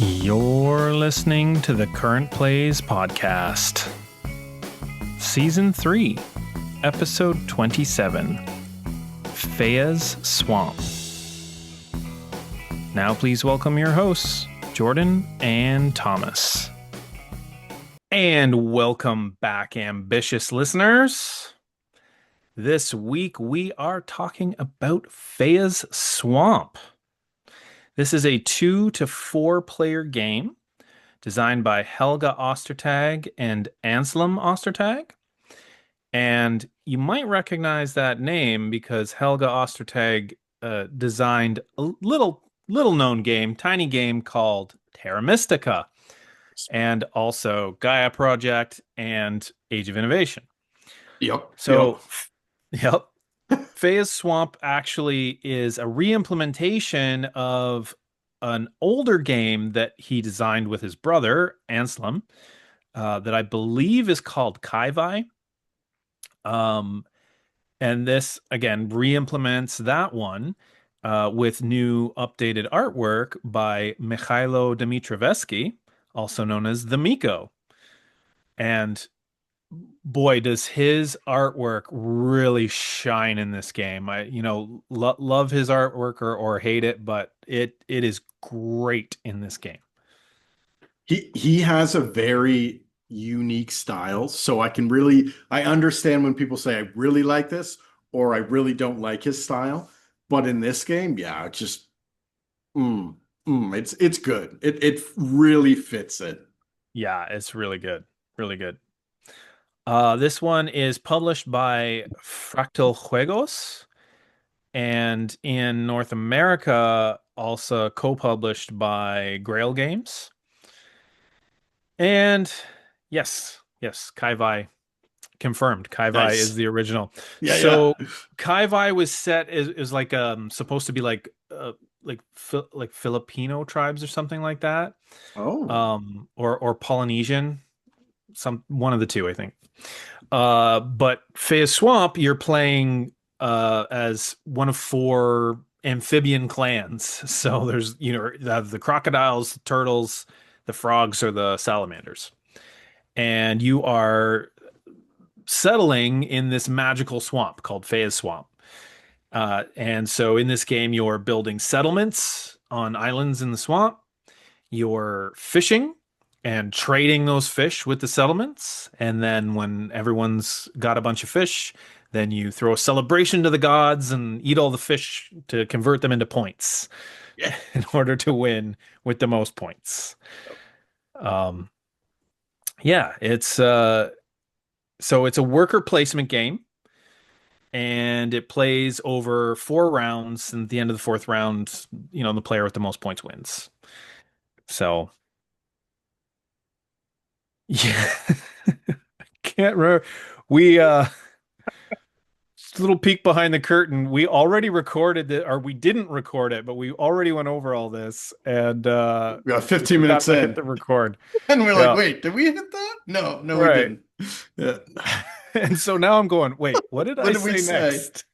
You're listening to the Current Plays Podcast, Season 3, Episode 27, Feya's Swamp. Now please welcome your hosts, Jordan and Thomas. And welcome back, ambitious listeners. This week we are talking about Feya's Swamp. This is a 2 to 4 player game designed by Helga Ostertag and Anselm Ostertag. And you might recognize that name because Helga Ostertag designed a little known game, tiny game called Terra Mystica, and also Gaia Project and Age of Innovation. Yep. Yep. Feya's Swamp actually is a re-implementation of an older game that he designed with his brother, Anselm, that I believe is called Kaivai. And this, again, re-implements that one with new updated artwork by Mikhailo Dmitrovetsky, also known as the Miko. And boy, does his artwork really shine in this game. I, love his artwork or hate it, but it is great in this game. He has a very unique style, so I understand when people say I really like this or I really don't like his style. But in this game, yeah, it's just it's good. It really fits it. Yeah, it's really good. Really good. This one is published by Fractal Juegos, and in North America, also co-published by Grail Games. And yes, Kaivai confirmed. Kaivai Nice. is the original. Yeah, so yeah. Kaivai was set is like supposed to be like Filipino tribes or something like that. Oh, Or Polynesian, one of the two, I think. But Feya's Swamp, you're playing as one of 4 amphibian clans. So there's, the crocodiles, the turtles, the frogs, or the salamanders. And you are settling in this magical swamp called Feya's Swamp. And so in this game, you're building settlements on islands in the swamp. You're fishing and trading those fish with the settlements. And then when everyone's got a bunch of fish, then you throw a celebration to the gods and eat all the fish to convert them into points yeah. in order to win with the most points. Yeah, so it's a worker placement game, and it plays over 4 rounds. And at the end of the 4th round, the player with the most points wins. So yeah, I can't remember. We little peek behind the curtain. We already recorded it, or we didn't record it, but we already went over all this, and We got we 15 forgot minutes to hit in. the record. And we're like, Yeah, wait, did we hit that? No, we right. didn't. Yeah. And so now I'm going, wait, what did What I did we say say? next?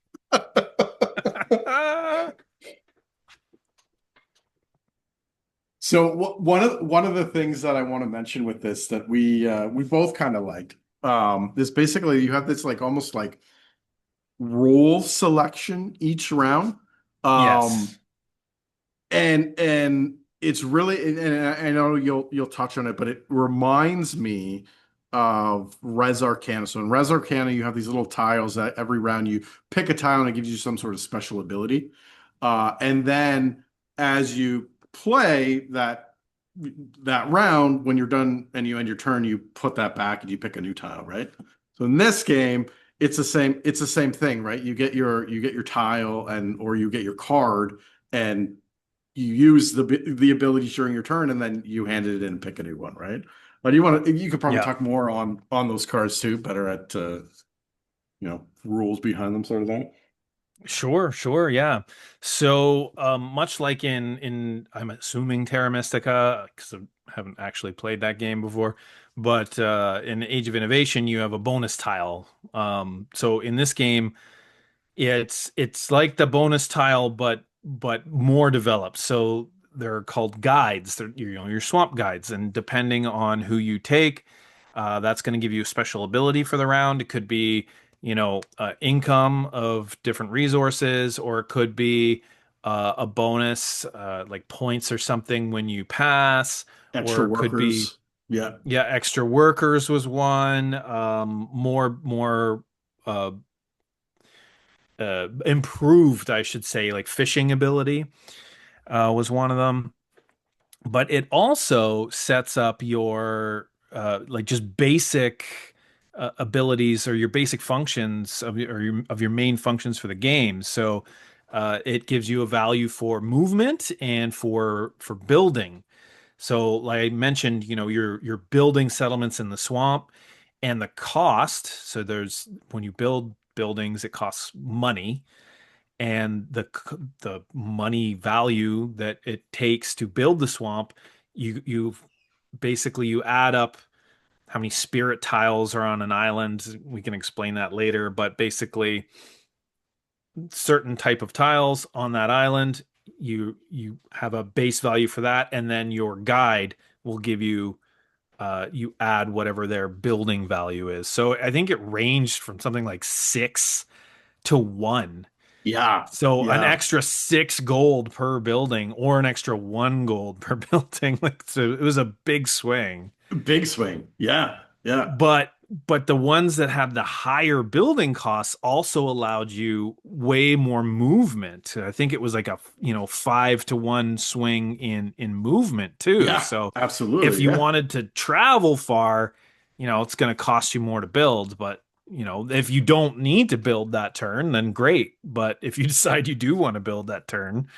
So one of the things that I want to mention with this that we both kind of liked is basically you have this like almost like role selection each round. Um Yes. and it's really, and I know you'll touch on it, but it reminds me of Res Arcana. So in Res Arcana, you have these little tiles that every round you pick a tile and it gives you some sort of special ability. And then as you play that round, when you're done and you end your turn, you put that back and you pick a new tile, right? So in this game, it's the same thing, right? You get your tile or you get your card and you use the ability during your turn, and then you hand it in and pick a new one, right? But you could probably Yeah. talk more on those cards too, better at rules behind them, sort of thing. Sure, yeah. So, much like in I'm assuming Terra Mystica, because I haven't actually played that game before, but in Age of Innovation, you have a bonus tile. So in this game, it's like the bonus tile, but more developed. So they're called guides. They're, your swamp guides, and depending on who you take, that's going to give you a special ability for the round. It could be, income of different resources, or it could be a bonus, like points or something when you pass, Extra or it could be, workers. Yeah. yeah, extra workers was one. More uh, improved, I should say, like fishing ability was one of them. But it also sets up your like just basic abilities, or your basic functions of your main functions for the game. So it gives you a value for movement and for building. So like I mentioned, you're building settlements in the swamp, and the cost. So there's when you build buildings, it costs money, and the money value that it takes to build the swamp, you basically you add up how many spirit tiles are on an island. We can explain that later, but basically certain type of tiles on that island, you have a base value for that, and then your guide will give you you add whatever their building value is. So I think it ranged from something like 6 to 1. Yeah. So an Yeah. extra 6 gold per building, or an extra 1 gold per building. Like, so it was a big swing. Big swing. Yeah. Yeah. But the ones that had the higher building costs also allowed you way more movement. I think it was like a 5 to 1 swing in movement too. Yeah. So if Absolutely. you Yeah. wanted to travel far, it's going to cost you more to build. But if you don't need to build that turn, then great. But if you decide you do want to build that turn,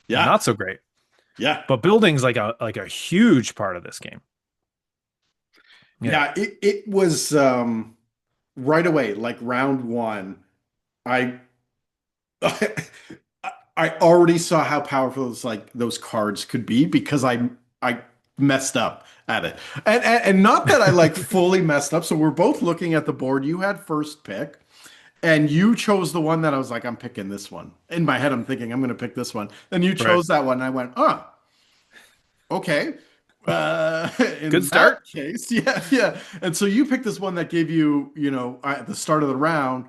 Yeah. not so great. Yeah. But building's like a huge part of this game. Yeah. Yeah. It was right away, like round one, I I already saw how powerful those cards could be because I messed up at it. And not that I like fully messed up. So we're both looking at the board. You had first pick. And you chose the one that I was like, I'm picking this one. In my head, I'm thinking, I'm going to pick this one. Then you Right. chose that one. And I went, okay. Good In start. that case, yeah, yeah. And so you picked this one that gave you, at the start of the round,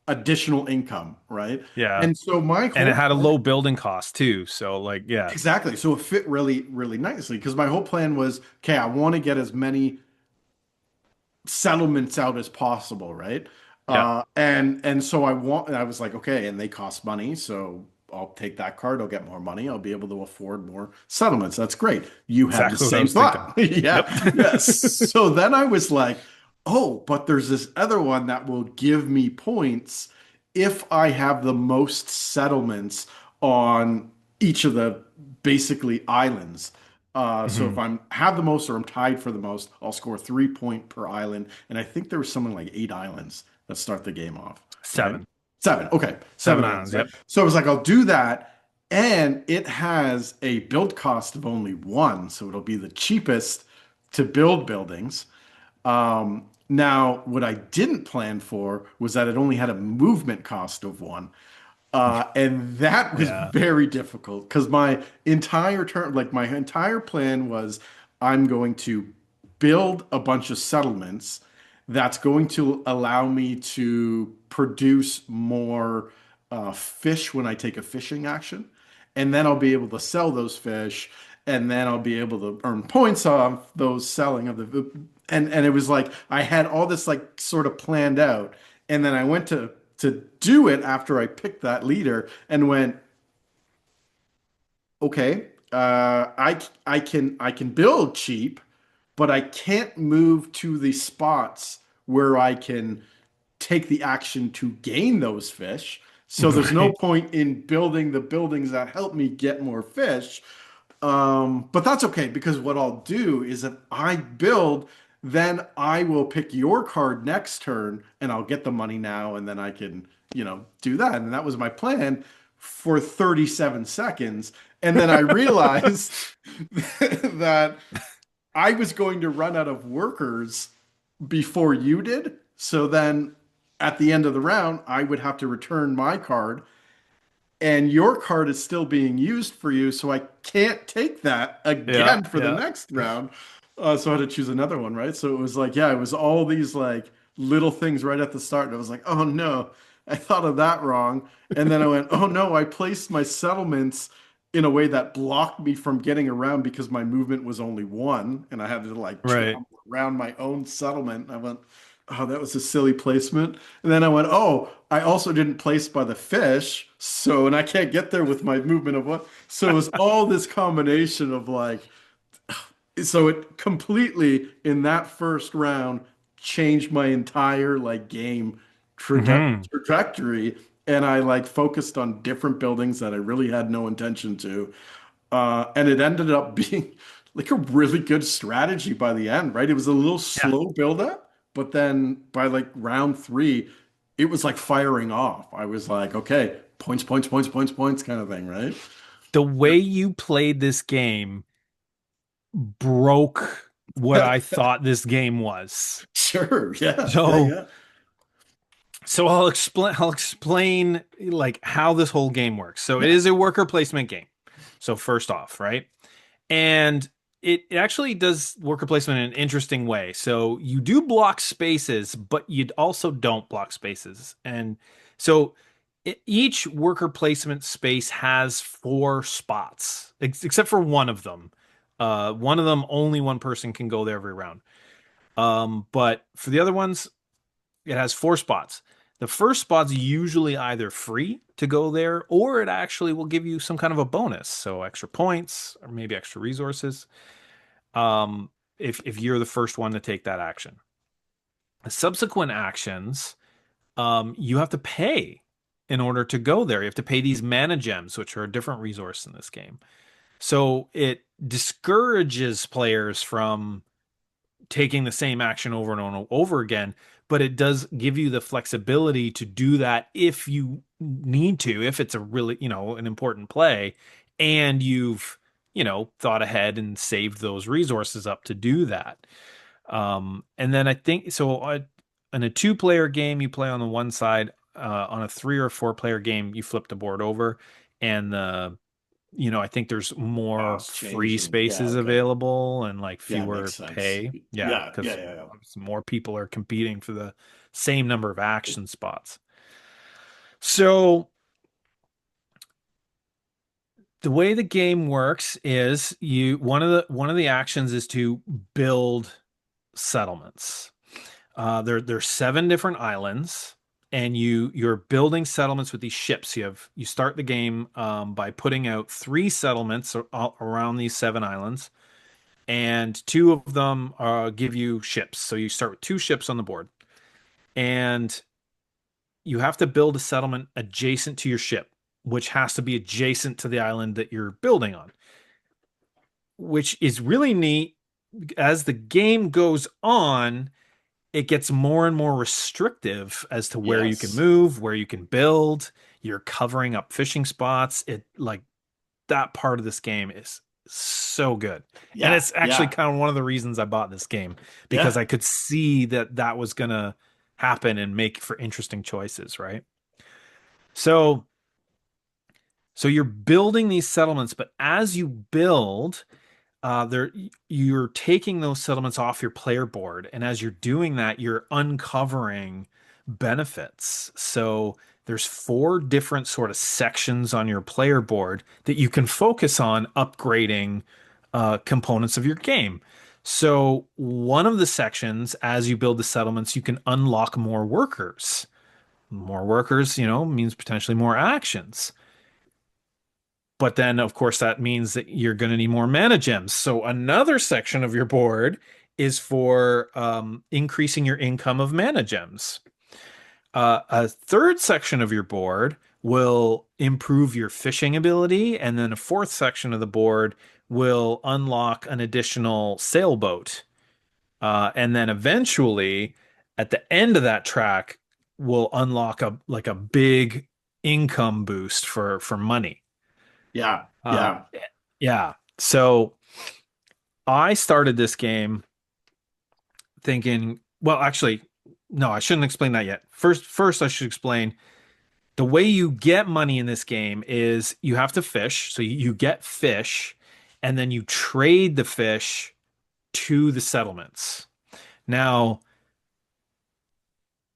additional income, right? Yeah. And so my And it whole had a plan, low building cost too. So like, yeah. exactly. So it fit really, really nicely because my whole plan was, okay, I want to get as many settlements out as possible, right? Yeah. And so I was like, okay, and they cost money, so I'll take that card, I'll get more money, I'll be able to afford more settlements. That's great. You had the Exactly what I same was thinking. thought. Yeah. Yep. Yes. So then I was like, oh, but there's this other one that will give me points if I have the most settlements on each of the basically islands. So if Hmm. I'm have the most or I'm tied for the most, I'll score 3 point per island. And I think there was something like 8 islands that start the game off, right? 7. Seven. Okay. 7 islands. Islands, right? Yep. So I was like, I'll do that. And it has a build cost of only one. So it'll be the cheapest to build buildings. Now, what I didn't plan for was that it only had a movement cost of one. And that was Yeah. very difficult because my entire turn, like my entire plan was I'm going to build a bunch of settlements that's going to allow me to produce more fish when I take a fishing action. And then I'll be able to sell those fish, and then I'll be able to earn points off those selling of the and it was like I had all this like sort of planned out. And then I went to do it after I picked that leader and went, okay, I can build cheap, but I can't move to the spots where I can take the action to gain those fish. So there's no Right. point in building the buildings that help me get more fish. But that's okay because what I'll do is if I build, then I will pick your card next turn and I'll get the money now and then I can, do that. And that was my plan for 37 seconds. And then I realized that I was going to run out of workers before you did. So then at the end of the round, I would have to return my card and your card is still being used for you, so I can't take that Yeah, again for the yeah. next round. So I had to choose another one, right? So it was like, yeah, it was all these like little things right at the start. And I was like, oh no, I thought of that wrong. And then I went, oh no, I placed my settlements in a way that blocked me from getting around because my movement was only one, and I had to like Right. travel around my own settlement. And I went, oh, that was a silly placement. And then I went, oh, I also didn't place by the fish. So, and I can't get there with my movement of one. So it was all this combination of like, so it completely in that first round changed my entire like game Hmm. trajectory. And I like focused on different buildings that I really had no intention to. And it ended up being like a really good strategy by the end, right? It was a little Yeah. slow build up, but then by like round three, it was like firing off. I was like, okay, points, points, points, points, points kind of thing, right? The way you played this game broke what I thought this game was. Sure. Yeah. Yeah. So, Yeah. so I'll explain like how this whole game works. So it Yeah. is a worker placement game. So first off, right? And it actually does worker placement in an interesting way. So you do block spaces, but you also don't block spaces. And so each worker placement space has four spots, except for one of them. One of them, only one person can go there every round. But for the other ones, it has four spots. The first spot's usually either free to go there, or it actually will give you some kind of a bonus. So extra points or maybe extra resources. Um, if you're the first one to take that action. Subsequent actions, you have to pay in order to go there. You have to pay these mana gems, which are a different resource in this game. So it discourages players from taking the same action over and over again, but it does give you the flexibility to do that if you need to, if it's a really, an important play and you've, thought ahead and saved those resources up to do that. And then I think so in a two-player game, you play on the one side. On a three or four-player game, you flip the board over, and I think there's more Cost free change. And yeah. spaces Okay. available and like Yeah. Makes fewer sense. pay. Yeah, Yeah. Yeah. because Yeah. Yeah. more people are competing for the same number of action spots. So the way the game works is you one of the actions is to build settlements. There's seven different islands, and you're building settlements with these ships. You start the game by putting out three settlements around these seven islands, and two of them give you ships. So you start with two ships on the board, and you have to build a settlement adjacent to your ship, which has to be adjacent to the island that you're building on, which is really neat. As the game goes on, it gets more and more restrictive as to where you can Yes. move, where you can build. You're covering up fishing spots. It like that part of this game is so good. And Yeah. it's actually Yeah. kind of one of the reasons I bought this game because Yeah. I could see that that was going to happen and make for interesting choices, right? So so you're building these settlements, but as you build, there you're taking those settlements off your player board, and as you're doing that, you're uncovering benefits. So there's four different sort of sections on your player board that you can focus on upgrading components of your game. So one of the sections, as you build the settlements, you can unlock more workers. More workers, means potentially more actions. But then, of course, that means that you're going to need more mana gems. So another section of your board is for increasing your income of mana gems. A third section of your board will improve your fishing ability, and then a fourth section of the board will unlock an additional sailboat. And then eventually, at the end of that track, will unlock a big income boost for money. Yeah. Uh, Yeah. yeah. So I started this game thinking, well, actually, no, I shouldn't explain that yet. First, I should explain. The way you get money in this game is you have to fish. So you get fish and then you trade the fish to the settlements. Now,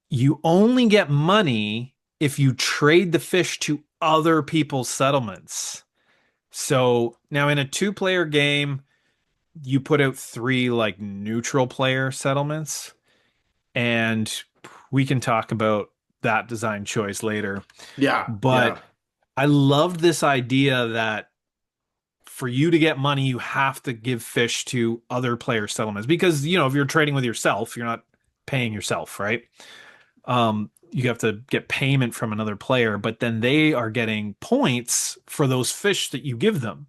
you only get money if you trade the fish to other people's settlements. So now in a two-player game, you put out three like neutral player settlements, and we can talk about that design choice later. Yeah, But yeah. I loved this idea that for you to get money, you have to give fish to other player settlements because, if you're trading with yourself, you're not paying yourself, right? You have to get payment from another player, but then they are getting points for those fish that you give them,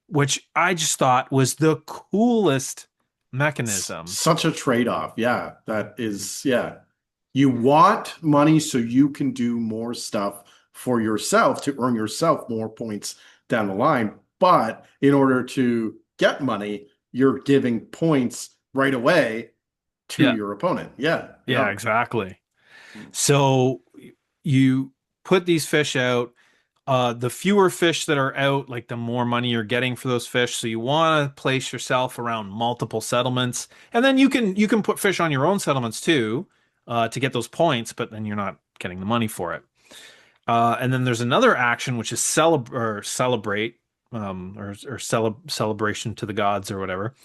which I just thought was the coolest mechanism. Such a trade-off. Yeah, that is, yeah. You want money so you can do more stuff for yourself to earn yourself more points down the line. But in order to get money, you're giving points right away to Yeah, your opponent. Yeah, yeah, yeah, exactly. So you put these fish out. The fewer fish that are out, like the more money you're getting for those fish. So you want to place yourself around multiple settlements, and then you can put fish on your own settlements too, to get those points, but then you're not getting the money for it. And then there's another action which is celebrate, celebration to the gods or whatever.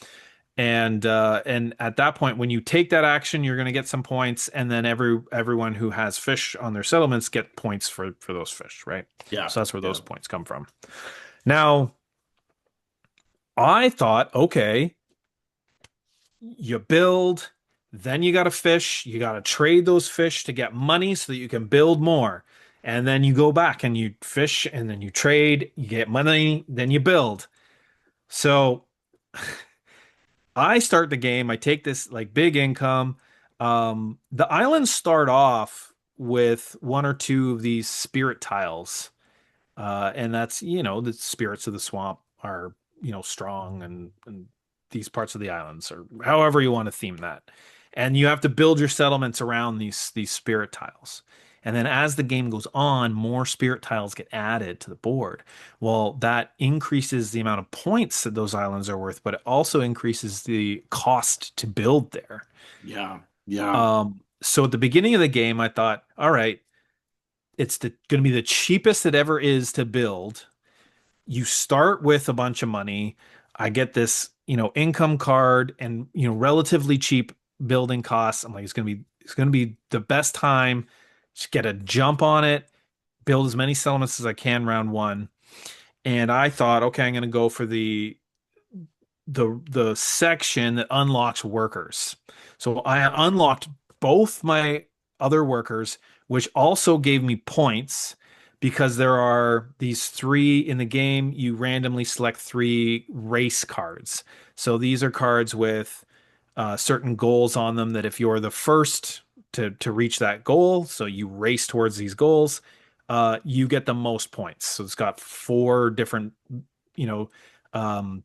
And at that point, when you take that action, you're going to get some points, and then everyone who has fish on their settlements get points for those fish, right? yeah, So that's where yeah, those points come from. Now, I thought, okay, you build, then you got to fish, you got to trade those fish to get money so that you can build more. And then you go back and you fish and then you trade, you get money, then you build. So I start the game, I take this like big income. The islands start off with one or two of these spirit tiles. And that's, the spirits of the swamp are, strong and these parts of the islands, or however you want to theme that. And you have to build your settlements around these spirit tiles. And then as the game goes on, more spirit tiles get added to the board. Well, that increases the amount of points that those islands are worth, but it also increases the cost to build there. yeah, yeah, So at the beginning of the game, I thought, all right, it's going to be the cheapest it ever is to build. You start with a bunch of money. I get this, income card and, relatively cheap building costs. I'm like, it's gonna be the best time. Just get a jump on it, build as many settlements as I can round one. And I thought, okay, I'm gonna go for the section that unlocks workers. So I unlocked both my other workers, which also gave me points because there are these three in the game. You randomly select three race cards. So these are cards with certain goals on them that if you're the first to reach that goal, so you race towards these goals, you get the most points. So it's got four different, you know,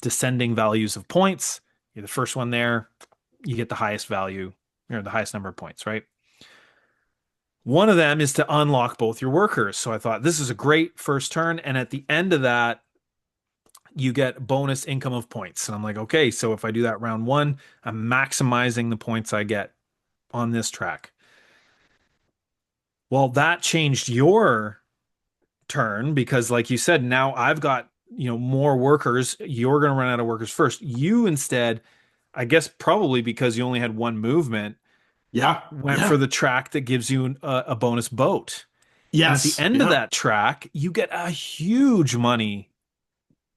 descending values of points. You're the first one there, you get the highest value, the highest number of points, right? One of them is to unlock both your workers. So I thought this is a great first turn. And at the end of that, you get bonus income of points. And I'm like, okay, so if I do that round one, I'm maximizing the points I get on this track. Well, that changed your turn because, like you said, now I've got, more workers. You're going to run out of workers first. You instead, I guess probably because you only had one movement, yeah, went for yeah. the track that gives you a bonus boat. And at the Yes, end of yeah, that track, you get a huge money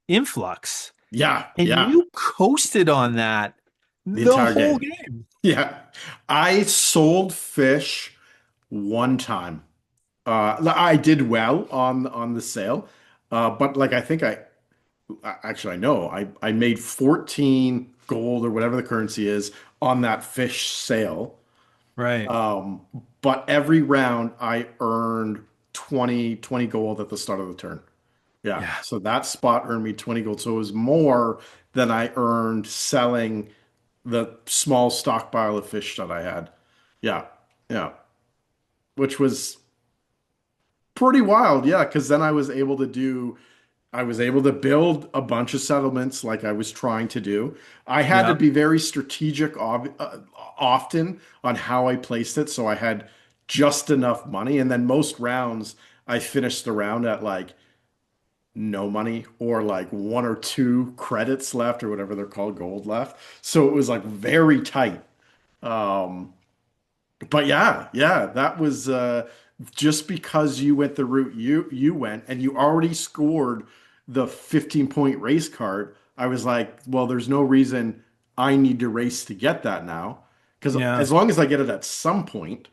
influx. yeah, And yeah. you coasted on that The the entire whole game. game. Yeah. I sold fish one time. I did well on the sale. But like I think actually I know I made 14 gold or whatever the currency is on that fish sale. Right. Um, but every round I earned 20 gold at the start of the turn. Yeah. Yeah. So that spot earned me 20 gold. So it was more than I earned selling the small stockpile of fish that I had. Yeah. Yeah. Which was pretty wild, yeah, because then I was able to build a bunch of settlements like I was trying to do. I had to Yeah. be very strategic often on how I placed it, so I had just enough money. And then most rounds, I finished the round at like no money or like one or two credits left or whatever they're called, gold left. So it was like very tight. Um, but yeah, that was just because you went the route you went and you already scored the 15-point race card. I was like, well, there's no reason I need to race to get that now. Because Yeah. as long as I get it at some point,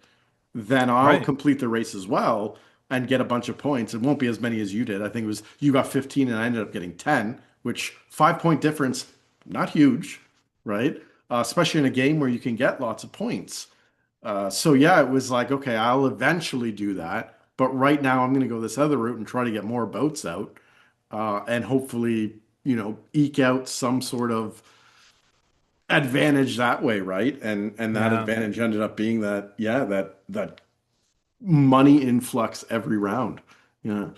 then I'll Right. complete the race as well and get a bunch of points. It won't be as many as you did. I think it was you got 15 and I ended up getting 10, which 5 point difference, not huge, right? Especially in a game where you can get lots of points. So yeah, it was like, okay, I'll eventually do that, but right now I'm going to go this other route and try to get more boats out, and hopefully, eke out some sort of advantage that way, right? And that Yeah. advantage ended up being that, yeah, that money influx every round. Yeah,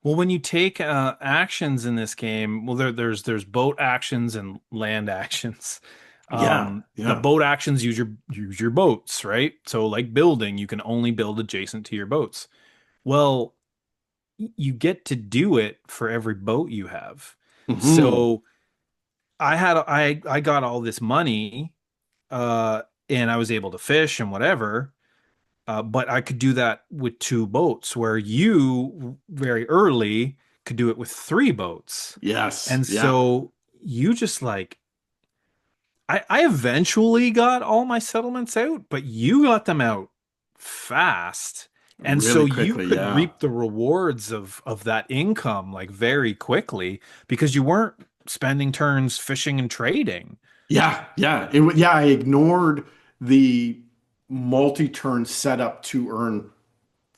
Well, when you take actions in this game, well, there's boat actions and land actions. yeah, The yeah. boat actions use your boats, right? So like building, you can only build adjacent to your boats. Well, you get to do it for every boat you have. Hmm. So I got all this money, and I was able to fish and whatever. But I could do that with two boats, where you very early could do it with three boats. Yes, And yeah. so you just like, I eventually got all my settlements out, but you got them out fast. And so Really you quickly, could yeah. reap the rewards of that income like very quickly because you weren't spending turns fishing and trading. Yeah. Yeah, I ignored the multi-turn setup to earn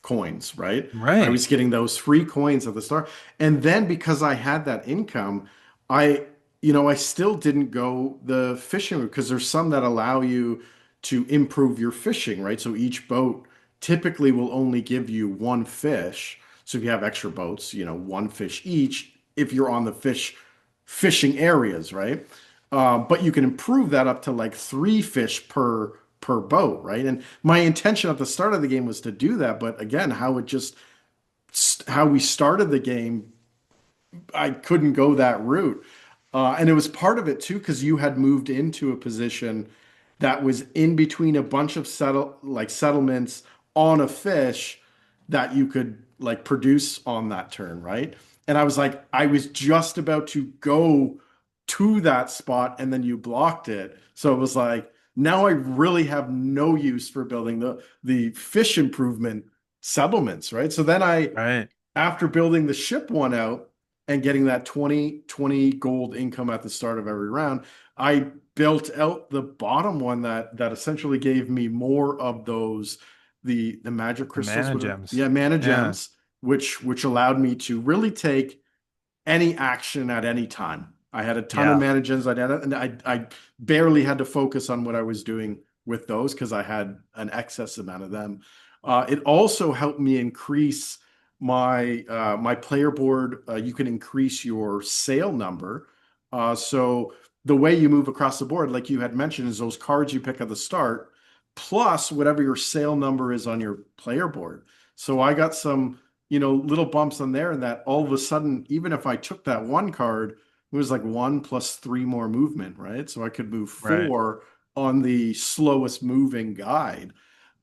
coins, right? I Right, was getting those free coins at the start. And then because I had that income, I, I still didn't go the fishing route because there's some that allow you to improve your fishing, right? So each boat typically will only give you one fish. So if you have extra boats, one fish each if you're on the fishing areas, right? But you can improve that up to like three fish per boat, right? And my intention at the start of the game was to do that, but again, how we started the game, I couldn't go that route. And it was part of it too, because you had moved into a position that was in between a bunch of settlements on a fish that you could like produce on that turn, right? And I was like, I was just about to go to that spot and then you blocked it. So it was like, now I really have no use for building the fish improvement settlements, right? So then right. after building the ship one out and getting that 20 gold income at the start of every round, I built out the bottom one that essentially gave me more of those the magic The crystals, mana whatever. gems. Yeah, mana Yeah, gems, which allowed me to really take any action at any time. I had a ton of yeah. mana gems, and I barely had to focus on what I was doing with those because I had an excess amount of them. It also helped me increase my player board. You can increase your sale number. So the way you move across the board, like you had mentioned, is those cards you pick at the start, plus whatever your sale number is on your player board. So I got some little bumps on there, and that all of a sudden, even if I took that one card, it was like one plus three more movement, right? So I could move Right. four on the slowest moving guide.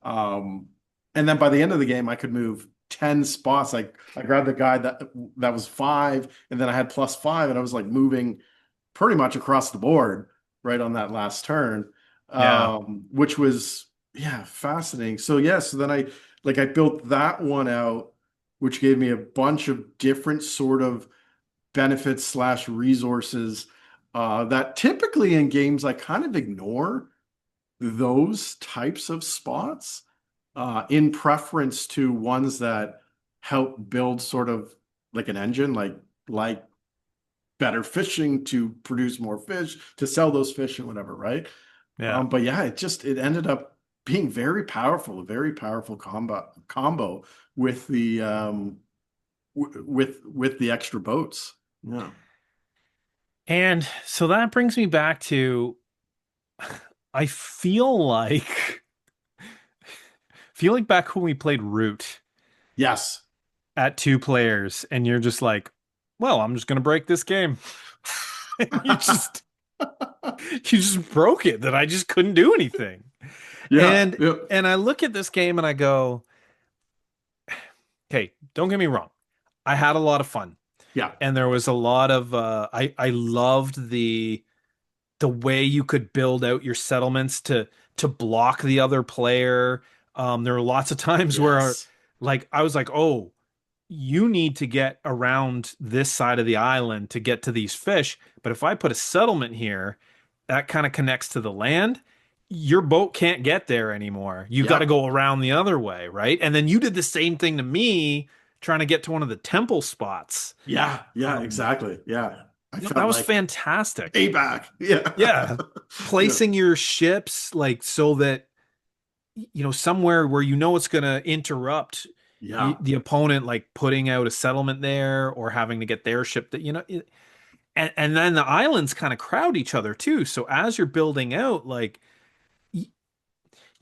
Um, and then by the end of the game, I could move 10 spots. I grabbed the guide that was five, and then I had plus five, and I was like moving pretty much across the board right on that last turn, Yeah. which was yeah fascinating. So yeah, so then I built that one out, which gave me a bunch of different sort of benefits slash resources that typically in games I kind of ignore those types of spots in preference to ones that help build sort of like an engine, like better fishing to produce more fish to sell those fish and whatever, right? Yeah. But yeah, it ended up being very powerful, a very powerful combo with the with the extra boats. Yeah. And so that brings me back to I feel like back when we played Root Yes. at two players, and you're just like, well, I'm just gonna break this game. And you just broke it that I just couldn't do anything. Yeah. And Yeah. and I look at this game and I go, okay, don't get me wrong. I had a lot of fun. Yeah. And there was a lot of I loved the way you could build out your settlements to block the other player. There were lots of times where Yes. like I was like, oh, you need to get around this side of the island to get to these fish. But if I put a settlement here, that kind of connects to the land. Your boat can't get there anymore. You got to Yep. go around the other way, right? And then you did the same thing to me trying to get to one of the temple spots. Yeah. Yeah. Um, Exactly. Yeah. I that felt was like fantastic. payback. Yeah. Yeah. Yeah. Placing your ships like so that somewhere where it's going to interrupt Yeah. the opponent, like putting out a settlement there or having to get their ship that and then the islands kind of crowd each other too. So as you're building out, like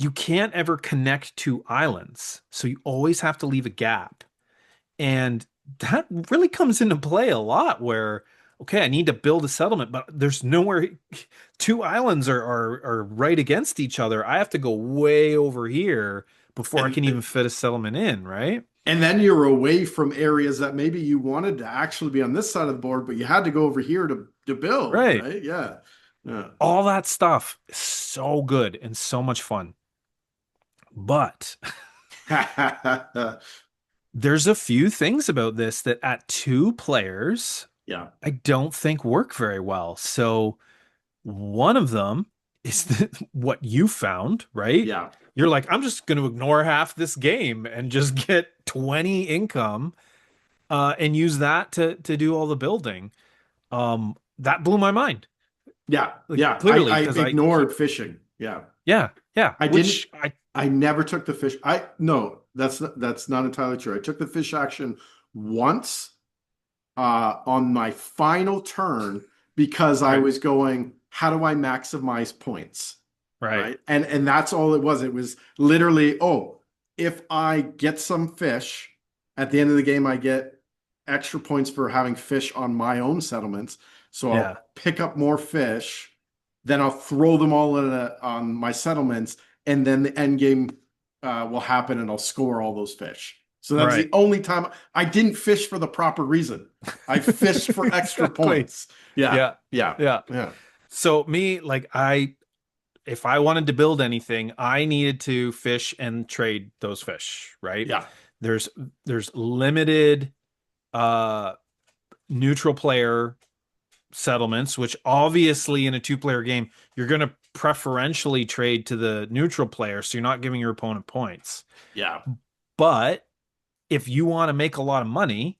you can't ever connect two islands, so you always have to leave a gap. And that really comes into play a lot where, okay, I need to build a settlement, but there's nowhere. Two islands are right against each other. I have to go way over here before I And can even fit a settlement in, right? and then you're away from areas that maybe you wanted to actually be on this side of the board, but you had to go over here to build, Right. right? Yeah. Yeah. All that stuff is so good and so much fun. But there's a few things about this that at two players, Yeah. I don't think work very well. So one of them is what you found, right? Yeah. You're like, I'm just going to ignore half this game and just get 20 income and use that to do all the building. That blew my mind. Yeah. Like Yeah. clearly, I because ignored fishing. Yeah. yeah, yeah, I didn't which I, I never took the fish. I no, that's not entirely true. I took the fish action once on my final turn because I right, was going, how do I maximize points? right, Right. And that's all it was. It was literally, oh, if I get some fish at the end of the game, I get extra points for having fish on my own settlements. So yeah, I'll pick up more fish, then I'll throw them all on my settlements, and then the end game will happen and I'll score all those fish. So that's the right. only time I didn't fish for the proper reason. I fished for extra Exactly. points. Yeah. Yeah, Yeah. yeah. Yeah. So me, like if I wanted to build anything, I needed to fish and trade those fish, right? Yeah. There's there's limited uh neutral player settlements, which obviously in a two-player game, you're going to preferentially trade to the neutral player, so you're not giving your opponent points. Yeah. But if you want to make a lot of money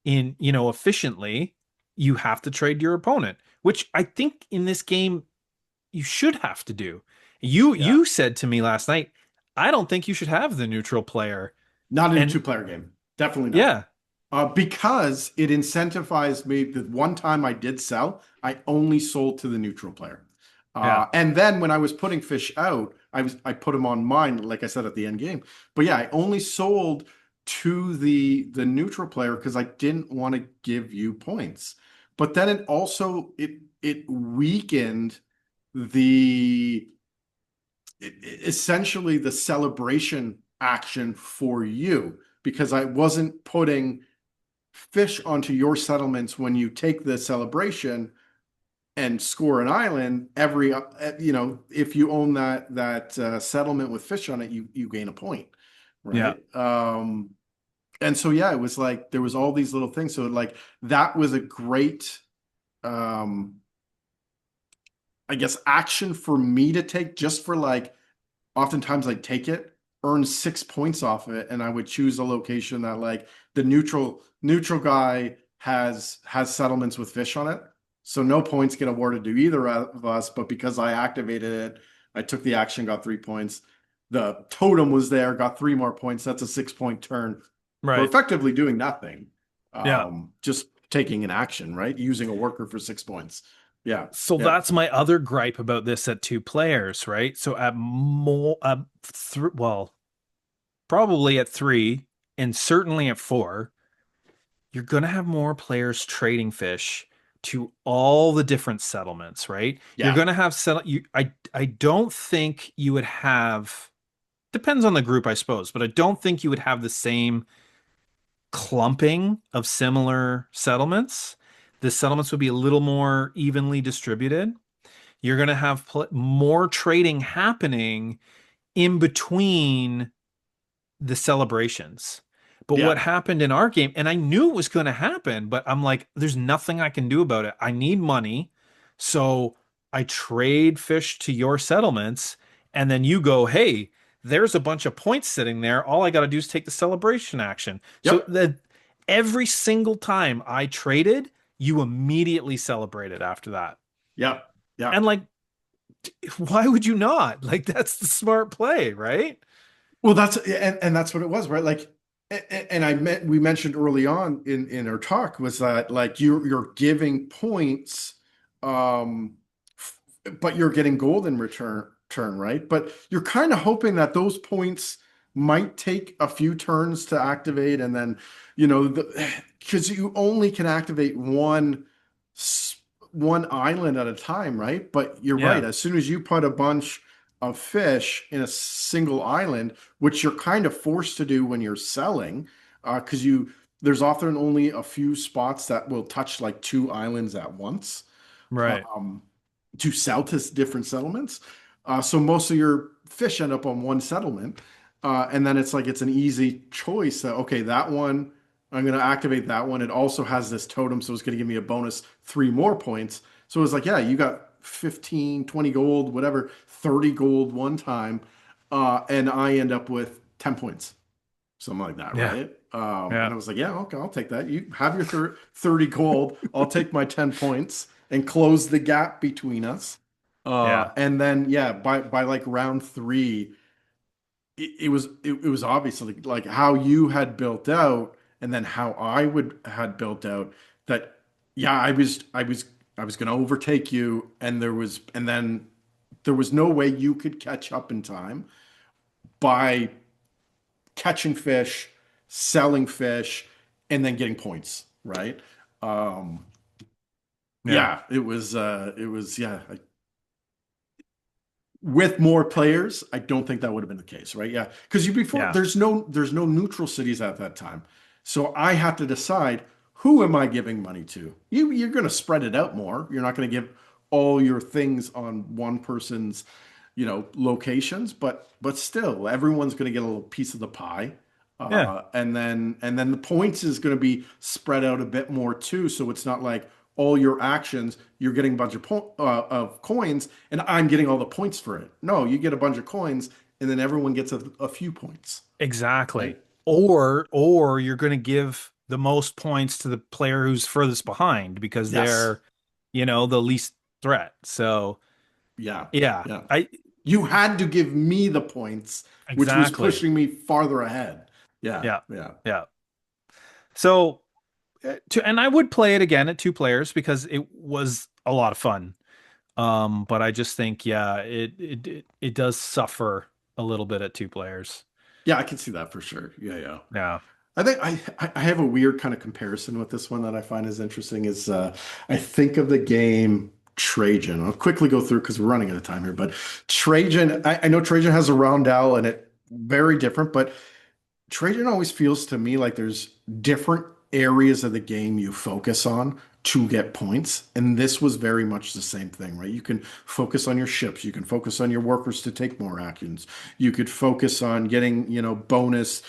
in, efficiently, you have to trade your opponent, which I think in this game you should have to do. You Yeah. you said to me last night, I don't think you should have the neutral player. Not in a And two-player game. Definitely not. yeah, Because it incentivized me. The one time I did sell, I only sold to the neutral player. yeah, And then when I was putting fish out, I put them on mine, like I said at the end game. But yeah, I only sold to the neutral player because I didn't want to give you points. But then it also it weakened the essentially the celebration action for you because I wasn't putting fish onto your settlements when you take the celebration and score an island every if you own that settlement with fish on it you gain a point, yeah, right? And so yeah, it was like there was all these little things, so like that was a great um I guess action for me to take just for like oftentimes I'd take it, earn 6 points off of it, and I would choose a location that like the neutral guy has settlements with fish on it. So no points get awarded to either of us, but because I activated it, I took the action, got 3 points. the totem was there, got 3 more points. That's a 6 point turn for Right. effectively doing nothing. Yeah. Just taking an action, right? Using a worker for 6 points. Yeah. So Yeah. that's my other gripe about this at two players, right? So at more, well, probably at three and certainly at four, you're going to have more players trading fish to all the different settlements, right? You're Yeah. going to have I don't think you would have, depends on the group, I suppose, but I don't think you would have the same clumping of similar settlements. The settlements would be a little more evenly distributed. You're going to have more trading happening in between the celebrations. But what Yeah. happened in our game, and I knew it was going to happen, but I'm like, there's nothing I can do about it. I need money. So I trade fish to your settlements, and then you go, hey, there's a bunch of points sitting there. All I got to do is take the celebration action. So Yep. that every single time I traded, you immediately celebrated after that. Yep. And Yep. like, why would you not? Like, that's the smart play, right? Well, and that's what it was, right? Like, and we mentioned early on in our talk was that like you're giving points, um, but you're getting gold in turn, right? But you're kind of hoping that those points might take a few turns to activate, and then because you only can activate one island at a time, right? But you're right. Yeah, As soon as you put a bunch of fish in a single island, which you're kind of forced to do when you're selling, because there's often only a few spots that will touch like two islands at once, right. um, to sell to different settlements. So most of your fish end up on one settlement, and then it's like it's an easy choice that okay, that one I'm going to activate that one. It also has this totem, so it's going to give me a bonus 3 more points. So it's like, yeah, you got 15, 20 gold, whatever, 30 gold one time, and I end up with 10 points, something like that, Yeah, right? And yeah, I was like, yeah, okay, I'll take that. You have your 30 gold. I'll take my 10 points and close the gap between us. yeah, And then, yeah, by like round three, it was obviously like how you had built out and then how I would had built out that yeah I was going to overtake you and then there was no way you could catch up in time by catching fish, selling fish, and then getting points, right? Um, yeah, yeah, it was yeah. With more players, I don't think that would have been the case, right? Yeah, because you before yeah, there's no neutral cities at that time, so I had to decide who am I giving money to. You're going to spread it out more. You're not going to give all your things on one person's, locations, but still, everyone's going to get a little piece of the pie. yeah. And then the points is going to be spread out a bit more too, so it's not like all your actions you're getting a bunch of coins and I'm getting all the points for it. No, you get a bunch of coins and then everyone gets a few points, right? Exactly. Or you're going to give the most points to the player who's furthest behind because Yes. they're, the least threat. So, Yeah. yeah, Yeah. I You had to give me the points, which was exactly. pushing me farther ahead. Yeah. Yeah. Yeah. Yeah. So, and I would play it again at two players because it was a lot of fun. But I just think, yeah, it does suffer a little bit at two players. Yeah, I can see that for sure. Yeah, yeah. Yeah. I think I have a weird kind of comparison with this one that I find is interesting is I think of the game Trajan. I'll quickly go through because we're running out of time here, but Trajan, I know Trajan has a roundel and it very different, but Trajan always feels to me like there's different areas of the game you focus on to get points. And this was very much the same thing, right? You can focus on your ships, you can focus on your workers to take more actions. You could focus on getting, bonus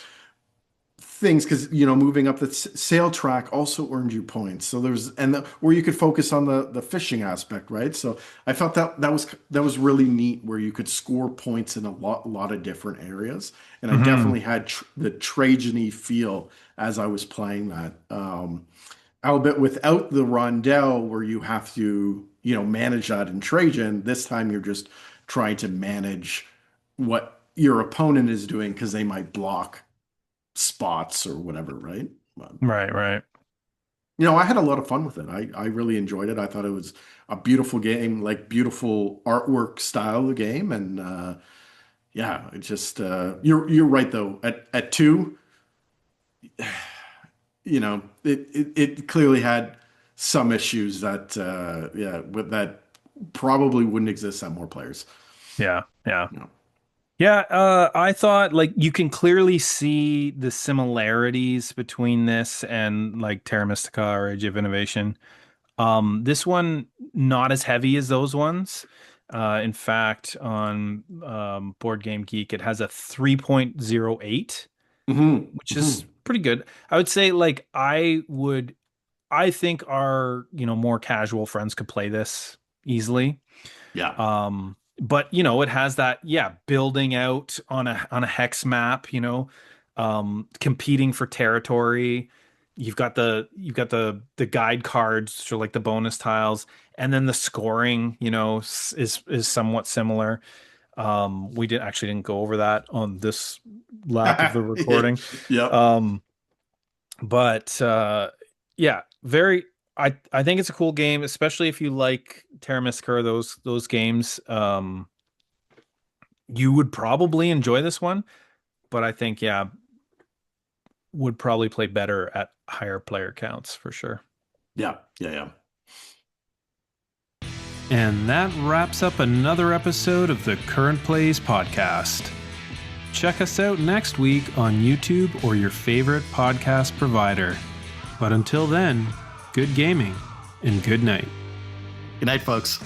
things because moving up the sail track also earned you points. So there's where you could focus on the fishing aspect, right? So I felt that was really neat where you could score points in a lot of different areas, and I Hmm. definitely had the Trajan-y feel as I was playing that. Albeit without the rondel where you have to manage that in Trajan. This time you're just trying to manage what your opponent is doing because they might block spots or whatever, right? But, Right, right. I had a lot of fun with it. I really enjoyed it. I thought it was a beautiful game, like beautiful artwork style of game, and yeah, it just you're right though. At two, it clearly had some issues that that probably wouldn't exist at more players. Yeah, yeah. You know. Yeah, I thought like you can clearly see the similarities between this and like Terra Mystica or Age of Innovation. This one not as heavy as those ones. In fact, on Board Game Geek, it has a 3.08, which is Hmm. pretty good. I would say like I think our, more casual friends could play this easily. Yeah. But it has that, yeah, building out on a hex map, competing for territory. You've got the guide cards, so like the bonus tiles, and then the scoring, is somewhat similar. We didn't go over that on this lap of the recording. Yep. Um, but yeah, very. I think it's a cool game, especially if you like Terra Mystica or those games. You would probably enjoy this one, but I think, yeah, would probably play better at higher player counts for sure. Yeah. Yeah. Yeah. And that wraps up another episode of the Current Plays podcast. Check us out next week on YouTube or your favorite podcast provider. But until then, good gaming and good night. Good night, folks.